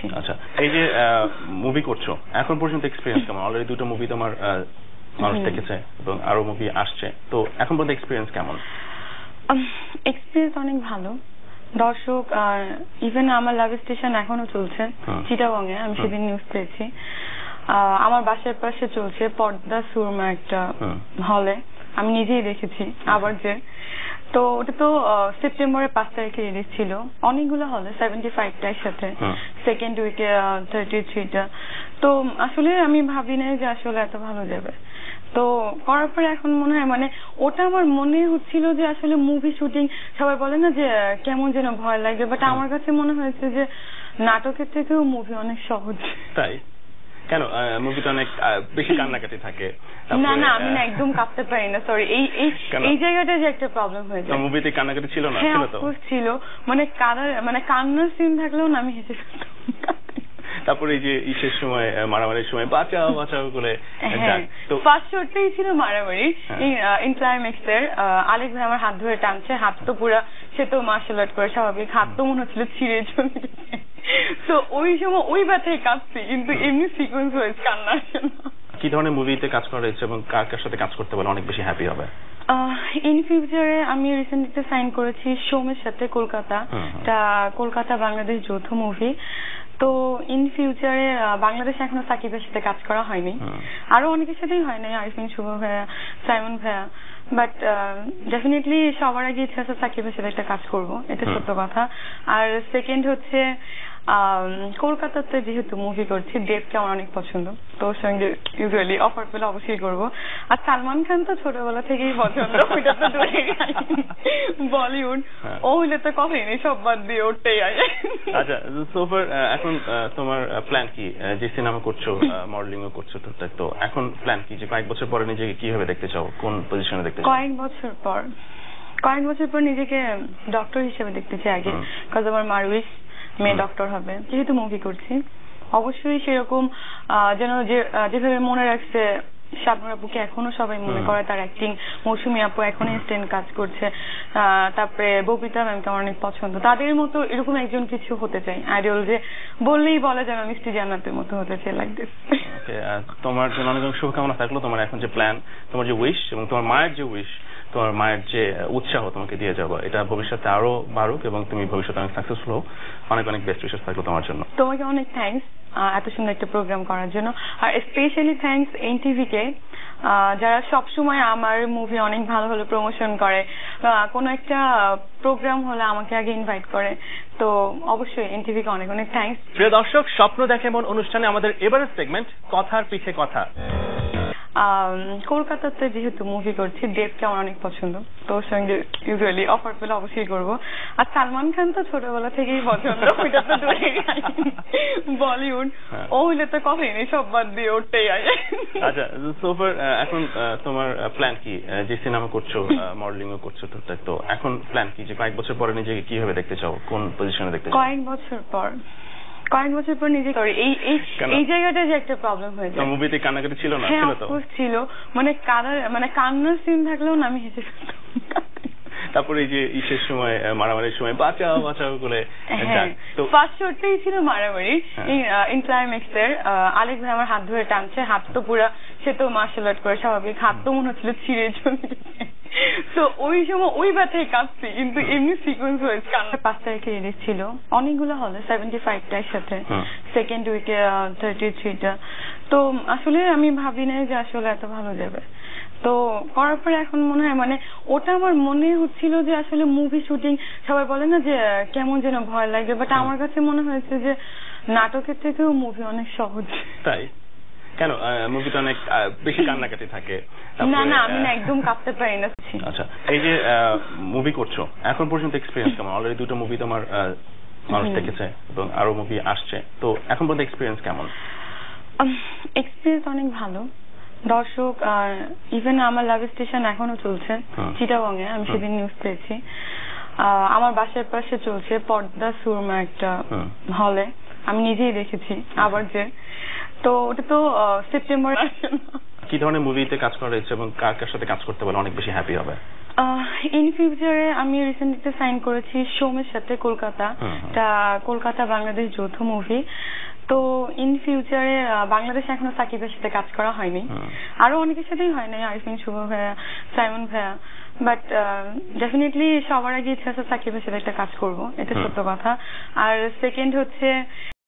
করছি। আচ্ছা, এই যে মুভি করছো, এখন পর্যন্ত এক্সপেরিয়েন্স কেমন? অলরেডি দুটো মুভি তোমার মানুষ দেখেছে এবং আরো মুভি আসছে, তো এখন পর্যন্ত এক্সপেরিয়েন্স কেমন? এক্সপেরিয়েন্স অনেক ভালো। দর্শক ইভেন আমার লাভ স্টেশন এখনো চলছে চিটাগং এ, আমি সেদিন নিউজ পেয়েছি। আমার বাসার পাশে চলছে পর্দা সুরমা একটা হলে, আমি নিজেই দেখেছি আবার যে। তো ওটা তো সেপ্টেম্বরের 5 তারিখে রিলিজ ছিল অনেকগুলো হলে, 75টার সাথে সেকেন্ড উইকে 33টা। তো আসলে আমি ভাবি নাই যে আসলে এত ভালো যাবে। তো করার পরে এখন মনে হয় মানে ওটা আমার মনে হচ্ছিল যে আসলে মুভি শুটিং, সবাই বলে না যে কেমন যেন ভয় লাগে, বাট আমার কাছে মনে হয়েছে যে নাটকের থেকেও মুভি অনেক সহজ। তাই কেন? মুভিতে অনেক বেশি কান্নাকাটি থাকে। না না, আমি না একদম কাঁদতে পারি না, সরি। এই জায়গাটা যে একটা প্রবলেম হয়ে যায়। মুভিতে কান্নাকাটি ছিল না? ছিল তো, ছিল। মানে কান্নার সিন থাকলেও না আমি হেসে ফেলতাম। তারপরে এই যে ইসের সময়, মারামারির সময় বাঁচাও বাঁচাও করে ফার্স্ট শটটাই ছিল মারামারি। ইন ক্লাইম্যাক্স এর আলেক ভাই আমার হাত ধরে টানছে, হাত তো পুরা, সে তো মার্শাল আর্ট করে স্বাভাবিক, হাত তো মনে হচ্ছিল ছিঁড়ে চলে গেছে। তো ওই সময় ওই ব্যথায় কাঁদছি, কিন্তু এমনি সিকোয়েন্স হয়েছে কান্না আসে না। কি ধরনের মুভিতে কাজ করা হয়েছে এবং কার কার সাথে কাজ করতে বলে অনেক বেশি হ্যাপি হবে? ইন ফিউচারে আমি রিসেন্টলি সাইন করেছি সোমের সাথে, কলকাতা। এটা কলকাতা বাংলাদেশ যৌথ মুভি। তো ইন ফিউচারে বাংলাদেশে এখনো সাকিবের সাথে কাজ করা হয়নি, আরো অনেকের সাথেই হয় নাই, আরিফিন শুভ ভাইয়া, সাইমন ভাইয়া, বাট ডেফিনেটলি সবার আগে ইচ্ছা আছে সাকিবের সাথে একটা কাজ করবো, এটা সত্য কথা। আর সেকেন্ড হচ্ছে কলকাতাতে যেহেতু মুভি করছি, দেবকে আমার অনেক পছন্দ, তো ওর সঙ্গে ইউজুয়ালি অফার পেলে অবশ্যই করবো। আর সালমান খান তো ছোটবেলা থেকেই পছন্দ, ওইটা তো দূরে বলিউড, ও হইলে তো কথাই নেই, সব বাদ দিয়ে ওটাই আসে। আচ্ছা, সোফার এখন তোমার প্ল্যান কি? যে সিনেমা করছো, মডেলিং ও করছো, তো এখন প্ল্যান কি? যে কয়েক বছর পরে নিজেকে কিভাবে দেখতে চাও, কোন পজিশনে দেখতে চাও? কয়েক বছর পর নিজেকে ডক্টর হিসেবে দেখতে চাই আগে, কারণ আমার মার উইশ মেয়ে ডক্টর হবে। যেহেতু মুভি করছি, অবশ্যই সেরকম যেন যেভাবে মনে রাখছে শাবনূর আপুকে এখনো সবাই মনে করে তার অ্যাক্টিং, মৌসুমী আপু এখন ইনস্ট্যান্ট কাজ করছে, তারপরে ববিতা ম্যামকে আমার অনেক পছন্দ, তাদের মতো এরকম একজন কিছু হতে চাই, আইডল যে বললেই বলে যেন মিষ্টি জান্নাতের মতো হতে চাই, লাইক দিস। তোমার জন্য অনেক শুভকামনা থাকলো। তোমার এখন যে প্ল্যান, তোমার যে উইশ এবং তোমার মায়ের যে উইশ, তোমার মায়ের যে উৎসাহ তোমাকে দিয়ে যাবো, এটা ভবিষ্যতে আরো বাড়ুক এবং তুমি ভবিষ্যতে অনেক সাকসেসফুল হও। অনেক অনেক বেস্ট উইশেস থাকলো তোমার জন্য। তোমাকে অনেক থ্যাঙ্কস এত সুন্দর একটা প্রোগ্রাম করার জন্য, আর স্পেশালি থ্যাঙ্কস এনটিভি কে, যারা সবসময় আমার মুভি অনেক ভালো ভালো প্রমোশন করে, কোনো একটা প্রোগ্রাম হলে আমাকে আগে ইনভাইট করে, তো অবশ্যই এনটিভি কে অনেক অনেক থ্যাঙ্কস। প্রিয় দর্শক, স্বপ্ন দেখে মন অনুষ্ঠানে আমাদের এবারের সেগমেন্ট কথার পিছে কথা। কলকাতাতে যেহেতু মুভি করছি, দেবকে আমার অনেক পছন্দ, তো ওর সঙ্গে ইউজুয়ালি অফার পেলে অবশ্যই করবো। আর সালমান খান তো ছোটবেলা থেকেই পছন্দ, ওইটা তো দূরে বলিউড, ও হইলে তো কথাই নেই, সব বাদ দিয়ে ওটাই আসে। আচ্ছা, সোফার এখন তোমার প্ল্যান কি? যে সিনেমা করছো, মডেলিং ও করছো, তো এখন প্ল্যান কি? যে কয়েক বছর পরে নিজেকে কিভাবে দেখতে চাও, কোন পজিশনে দেখতে চাও? কয়েক বছর পর নিজে, সরি, এই জায়গাটা যে একটা প্রবলেম হয়ে যায়। মুভিতে কান্নাকাটি ছিল না? ছিল। মানে কান্নার সিন থাকলেও না আমি হেসে ফেলতাম। তারপরে এই যে ইসের সময়, মারামারির সময় বাঁচাও বাঁচাও করে ফার্স্ট শটটাই ছিল মারামারি। ইন ক্লাইম্যাক্স এর আলেক ভাই আমার হাত ধরে টানছে, হাত তো পুরা, সে তো মার্শাল আর্ট করে স্বাভাবিক, হাত তো মনে হচ্ছিল ছিঁড়ে চলে গেছে। তো ওই সময় ওই ব্যথায় কাঁদছি, কিন্তু এমনি সিকোয়েন্স হয়েছে কান্না। 5 তারিখে রিলিজ ছিল অনেকগুলো হলে, 75টার সাথে সেকেন্ড উইকে 33টা। তো আসলে আমি ভাবি নাই যে আসলে এত ভালো যাবে। তো করার পরে এখন মনে হয় মানে ওটা আমার মনে হচ্ছিল যে আসলে মুভি শুটিং, সবাই বলে না যে কেমন যেন ভয় লাগে, বাট আমার কাছে মনে হয়েছে যে নাটকের থেকেও মুভি অনেক সহজ। তাই কেন? মুভিতে অনেক বেশি কান্নাকাটি থাকে। না না, আমি না একদম কাঁদতে পারি না। আচ্ছা, এই যে মুভি করছো, এখন পর্যন্ত এক্সপিরিয়েন্স কেমন? অলরেডি দুটো মুভি তোমার মানুষ দেখেছে এবং আরো মুভি আসছে, তো এখন পর্যন্ত এক্সপিরিয়েন্স কেমন? এক্সপিরিয়েন্স অনেক ভালো। দর্শক ইভেন আমার লাভ স্টেশন এখনো চলছে চিটাগং এ, আমি সেদিন নিউজ পেয়েছি। আমার বাসার পাশে চলছে পর্দা সুরমা একটা হলে, আমি নিজেই দেখেছি আবার যে। তো ওটা তো সেপ্টেম্বর। কি ধরনের মুভিতে কাজ করা হয়েছে এবং কার কার সাথে কাজ করতে বলে অনেক বেশি হ্যাপি হবে? ইন ফিউচারে আমি রিসেন্টলি সাইন করেছি সোমের সাথে কলকাতা, এটা কলকাতা বাংলাদেশ যৌথ মুভি। তো ইন ফিউচারে বাংলাদেশে এখনো সাকিবের সাথে কাজ করা হয়নি, আরো অনেকের সাথেই হয় নাই, আরিফিন শুভ ভাইয়া, সাইমন ভাইয়া, বাট ডেফিনেটলি সবার আগে ইচ্ছা আছে সাকিবের সাথে একটা কাজ করবো, এটা সত্য কথা। আর সেকেন্ড হচ্ছে